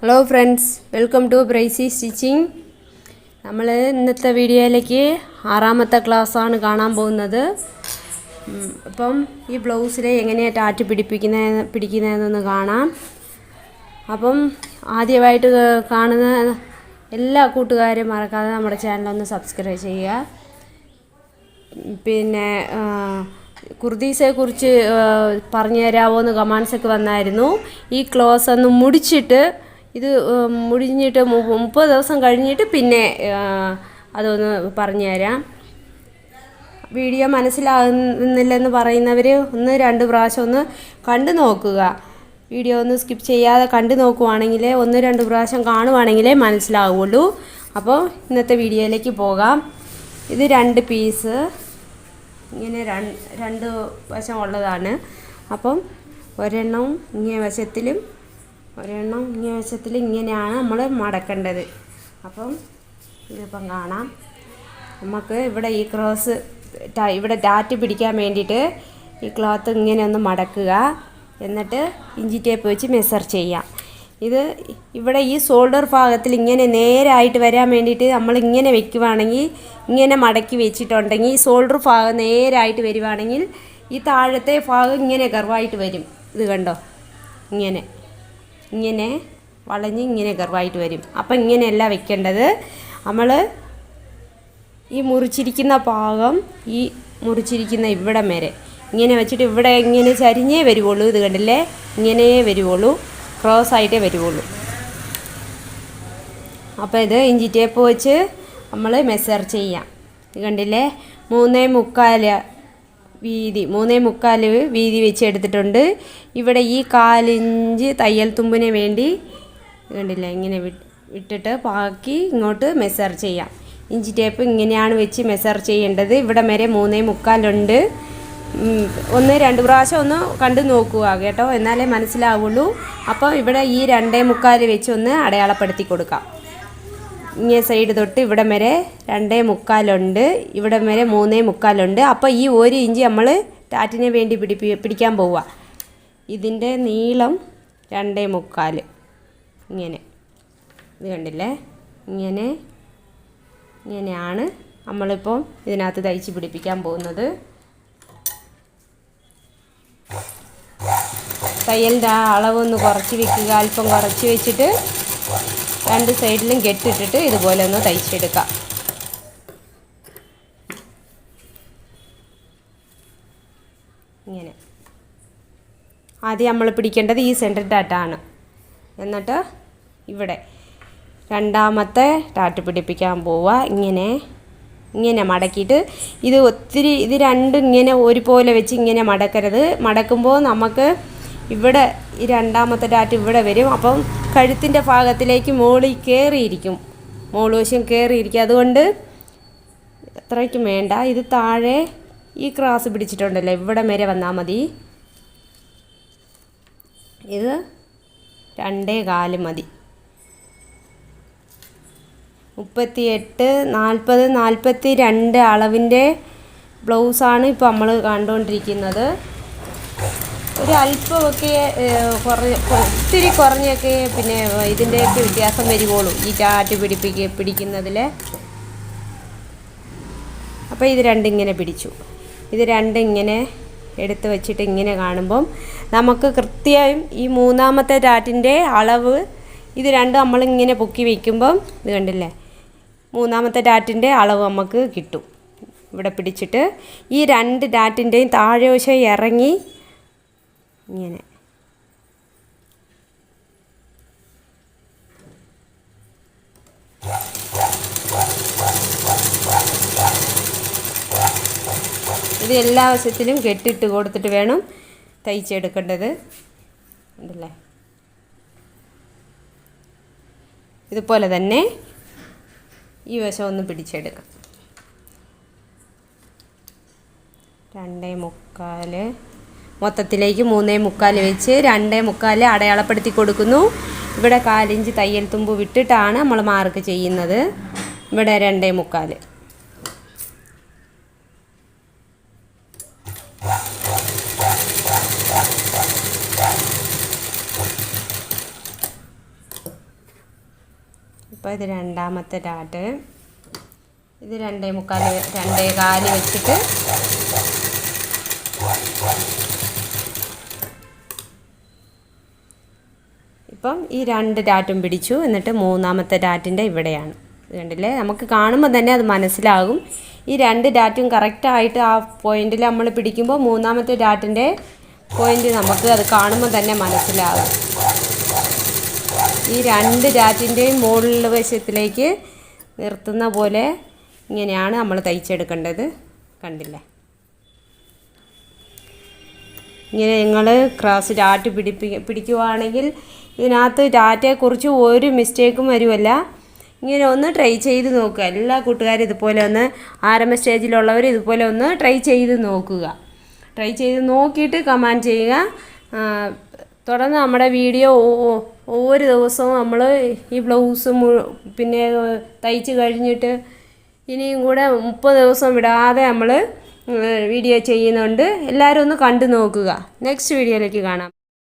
Hello friends, welcome to breezy stitching. നമ്മൾ ഇന്നത്തെ വീഡിയോയിലേക്ക് 6ാമത്തെ ക്ലാസ്സാണ് കാണാൻ പോകുന്നത്. അപ്പം ഈ ബ്ലൗസിൽ എങ്ങനെയാണ് ടാറ്റ് പിടിക്കുന്നതെന്നൊന്ന് കാണാം. അപ്പം ആദ്യമായിട്ട് കാണുന്ന എല്ലാ കൂട്ടുകാരും മറക്കാതെ നമ്മുടെ ചാനലൊന്ന് സബ്സ്ക്രൈബ് ചെയ്യുക. പിന്നെ കുർത്തീസെക്കുറിച്ച് പറഞ്ഞു തരാമോ എന്ന് കമൻസൊക്കെ വന്നായിരുന്നു. ഈ ക്ലോസ് ഒന്ന് മുടിച്ചിട്ട് ഇത് മുടിഞ്ഞിട്ട് 30 ദിവസം കഴിഞ്ഞിട്ട് പിന്നെ അതൊന്ന് പറഞ്ഞു തരാം. വീഡിയോ മനസ്സിലാകുന്നില്ലെന്ന് പറയുന്നവർ 1-2 പ്രാവശ്യം ഒന്ന് കണ്ടു നോക്കുക. വീഡിയോ ഒന്ന് സ്കിപ്പ് ചെയ്യാതെ കണ്ടു നോക്കുവാണെങ്കിൽ 1-2 പ്രാവശ്യം കാണുവാണെങ്കിലേ മനസ്സിലാവുള്ളൂ. അപ്പോൾ ഇന്നത്തെ വീഡിയോയിലേക്ക് പോകാം. ഇത് 2 പീസ് ഇങ്ങനെ 2 വശം ഉള്ളതാണ്. അപ്പം ഒരെണ്ണം ഇങ്ങേ വശത്തിലും ഒരെണ്ണം ഇങ്ങേ വശത്തിലും ഇങ്ങനെയാണ് നമ്മൾ മടക്കേണ്ടത്. അപ്പം ഇതിപ്പം കാണാം. നമുക്ക് ഇവിടെ ഈ ക്രോസ് ഇവിടെ ടാറ്റ് പിടിക്കാൻ വേണ്ടിയിട്ട് ഈ ക്ലോത്ത് ഇങ്ങനെ ഒന്ന് മടക്കുക. എന്നിട്ട് ഇഞ്ചി ടേപ്പ് വെച്ച് മെഷർ ചെയ്യാം. ഇത് ഇവിടെ ഈ ഷോൾഡർ ഭാഗത്തിൽ ഇങ്ങനെ നേരായിട്ട് വരാൻ വേണ്ടിയിട്ട് നമ്മളിങ്ങനെ വെക്കുവാണെങ്കിൽ, ഇങ്ങനെ മടക്കി വെച്ചിട്ടുണ്ടെങ്കിൽ ഈ ഷോൾഡർ ഭാഗം നേരായിട്ട് വരുവാണെങ്കിൽ ഈ താഴത്തെ ഭാഗം ഇങ്ങനെ കർവായിട്ട് വരും. ഇത് കണ്ടോ, ഇങ്ങനെ വളഞ്ഞ് ഇങ്ങനെ കർവായിട്ട് വരും. അപ്പം ഇങ്ങനെയല്ല വെക്കേണ്ടത്. നമ്മൾ ഈ മുറിച്ചിരിക്കുന്ന ഭാഗം ഈ മുറിച്ചിരിക്കുന്ന ഇവിടം വരെ ഇങ്ങനെ വെച്ചിട്ട് ഇവിടെ ഇങ്ങനെ ചരിഞ്ഞേ വരുവുള്ളൂ. ഇത് കണ്ടില്ലേ, ഇങ്ങനെ വരുവുള്ളൂ, ക്രോസ് ആയിട്ടേ വരുവുള്ളൂ. അപ്പോൾ ഇത് ഇഞ്ചി ടേപ്പ് വെച്ച് നമ്മൾ മെഷർ ചെയ്യാം. ഇത് കണ്ടില്ലേ, 3.25 വീതി വെച്ച് എടുത്തിട്ടുണ്ട്. ഇവിടെ ഈ 1/4 ഇഞ്ച് തയ്യൽ തുമ്പിന് വേണ്ടി കണ്ടില്ലേ ഇങ്ങനെ വിട്ടിട്ട് ബാക്കി ഇങ്ങോട്ട് മെഷർ ചെയ്യാം. ഇഞ്ചി ടേപ്പ് ഇങ്ങനെയാണ് വെച്ച് മെഷർ ചെയ്യേണ്ടത്. ഇവിടെ വരെ 3.25 ഉണ്ട്. 1-2 പ്രാവശ്യം ഒന്ന് കണ്ടു നോക്കുക കേട്ടോ, എന്നാലേ മനസ്സിലാവുള്ളൂ. അപ്പോൾ ഇവിടെ ഈ 2.25 വെച്ച് ഒന്ന് അടയാളപ്പെടുത്തി കൊടുക്കാം. ഇങ്ങേ സൈഡ് തൊട്ട് ഇവിടെ വരെ 2.25 ഉണ്ട്, ഇവിടെ വരെ 3.25 ഉണ്ട്. അപ്പോൾ ഈ 1 ഇഞ്ച് നമ്മൾ ടാറ്റിന് വേണ്ടി പിടിക്കാൻ പോവുക. ഇതിൻ്റെ നീളം 2.25 ഇങ്ങനെ. ഇത് കണ്ടില്ലേ, ഇങ്ങനെയാണ് നമ്മളിപ്പോൾ ഇതിനകത്ത് തയ്ച്ച് പിടിപ്പിക്കാൻ പോകുന്നത്. തയ്യലിൻ്റെ ആ അളവൊന്ന് കുറച്ച് വെക്കുക, അല്പം കുറച്ച് വെച്ചിട്ട് 2 സൈഡിലും കെട്ടിട്ടിട്ട് ഇതുപോലെ ഒന്ന് തയ്ച്ചെടുക്കാം. ഇങ്ങനെ ആദ്യം നമ്മൾ പിടിക്കേണ്ടത് ഈ സെൻറ്റർ ടാറ്റാണ്. എന്നിട്ട് ഇവിടെ 2ാമത്തെ ടാറ്റ് പിടിപ്പിക്കാൻ പോവുക. ഇങ്ങനെ മടക്കിയിട്ട് ഇത് രണ്ടും ഇങ്ങനെ ഒരുപോലെ വെച്ച് ഇങ്ങനെ മടക്കരുത്. മടക്കുമ്പോൾ നമുക്ക് ഇവിടെ ഈ 2ാമത്തെ ടാറ്റ് ഇവിടെ വരും. അപ്പം കഴുത്തിൻ്റെ ഭാഗത്തിലേക്ക് മോളിൽ കയറിയിരിക്കും, മോളുവശം കയറിയിരിക്കും. അതുകൊണ്ട് അത്രയ്ക്കും വേണ്ട. ഇത് താഴെ ഈ ക്രോസ് പിടിച്ചിട്ടുണ്ടല്ലോ, ഇവിടെ വരെ വന്നാൽ മതി. ഇത് 2.25 മതി. 38, 40, 42 അളവിൻ്റെ ബ്ലൗസാണ് ഇപ്പോൾ നമ്മൾ കണ്ടുകൊണ്ടിരിക്കുന്നത്. ഒരു അല്പമൊക്കെ ഒത്തിരി കുറഞ്ഞൊക്കെ പിന്നെ ഇതിൻ്റെയൊക്കെ വ്യത്യാസം വരുവുള്ളൂ ഈ ടാറ്റ് പിടിക്കുന്നതിൽ. അപ്പോൾ ഇത് 2 ഇങ്ങനെ പിടിച്ചു. ഇത് 2 ഇങ്ങനെ എടുത്ത് വെച്ചിട്ട് ഇങ്ങനെ കാണുമ്പം നമുക്ക് കൃത്യമായും ഈ 3ാമത്തെ ടാറ്റിൻ്റെ അളവ് ഇത് 2 നമ്മളിങ്ങനെ പൊക്കി വയ്ക്കുമ്പം ഇത് കണ്ടില്ലേ, 3ാമത്തെ ടാറ്റിൻ്റെ അളവ് നമുക്ക് കിട്ടും. ഇവിടെ പിടിച്ചിട്ട് ഈ 2 ടാറ്റിൻ്റെയും താഴെ വശം ഇറങ്ങി ഇങ്ങനെ ഇത് എല്ലാ വശത്തിലും കെട്ടിട്ട് കൊടുത്തിട്ട് വേണം തയ്ച്ചെടുക്കേണ്ടത്. ഉണ്ടല്ലേ, ഇതുപോലെ തന്നെ ഈ വശം ഒന്ന് പിടിച്ചെടുക്കാം. 2.25 മൊത്തത്തിലേക്ക് 3.25 വെച്ച് 2.25 അടയാളപ്പെടുത്തി കൊടുക്കുന്നു. ഇവിടെ 1/4 ഇഞ്ച് തയ്യൽ തുമ്പ് വിട്ടിട്ടാണ് നമ്മൾ മാർക്ക് ചെയ്യുന്നത്. ഇവിടെ 2.25. അപ്പോൾ ഇത് രണ്ടാമത്തെ ഡാറ്റ്. ഇത് 2.25 വെച്ചിട്ട് ഇപ്പം ഈ 2 ഡാറ്റും പിടിച്ചു. എന്നിട്ട് മൂന്നാമത്തെ ഡാറ്റിൻ്റെ ഇവിടെയാണ്. കണ്ടില്ലേ, നമുക്ക് കാണുമ്പോൾ തന്നെ അത് മനസ്സിലാകും. ഈ 2 ഡാറ്റും കറക്റ്റായിട്ട് ആ പോയിന്റിൽ നമ്മൾ പിടിക്കുമ്പോൾ മൂന്നാമത്തെ ഡാറ്റിൻ്റെ പോയിന്റ് നമുക്ക് അത് കാണുമ്പോൾ തന്നെ മനസ്സിലാകും. ഈ 2 ഡാറ്റിൻ്റെയും മുകളിൽ വശത്തിലേക്ക് നിർത്തുന്ന പോലെ ഇങ്ങനെയാണ് നമ്മൾ തയ്ച്ചെടുക്കേണ്ടത്. കണ്ടില്ലേ, ഇങ്ങനെ നിങ്ങൾ ക്രോസ് ഡാറ്റ് പിടിക്കുവാണെങ്കിൽ ഇതിനകത്ത് ഡാറ്റയെക്കുറിച്ച് ഒരു മിസ്റ്റേക്കും വരുമല്ല. ഇങ്ങനെ ഒന്ന് ട്രൈ ചെയ്ത് നോക്കുക. എല്ലാ കൂട്ടുകാരും ഇതുപോലെ ഒന്ന് ആരംഭ സ്റ്റേജിലുള്ളവർ ഇതുപോലെ ഒന്ന് ട്രൈ ചെയ്ത് നോക്കുക. ട്രൈ ചെയ്ത് നോക്കിയിട്ട് കമൻറ്റ് ചെയ്യുക. തുടർന്ന് നമ്മുടെ വീഡിയോ ഓരോ ദിവസവും നമ്മൾ ഈ ബ്ലൗസ് പിന്നെ തയ്ച്ച് കഴിഞ്ഞിട്ട് ഇനിയും കൂടെ 30 ദിവസം വിടാതെ നമ്മൾ വീഡിയോ ചെയ്യുന്നുണ്ട്. എല്ലാവരും ഒന്ന് കണ്ടു നോക്കുക. നെക്സ്റ്റ് വീഡിയോയിലേക്ക് കാണാം.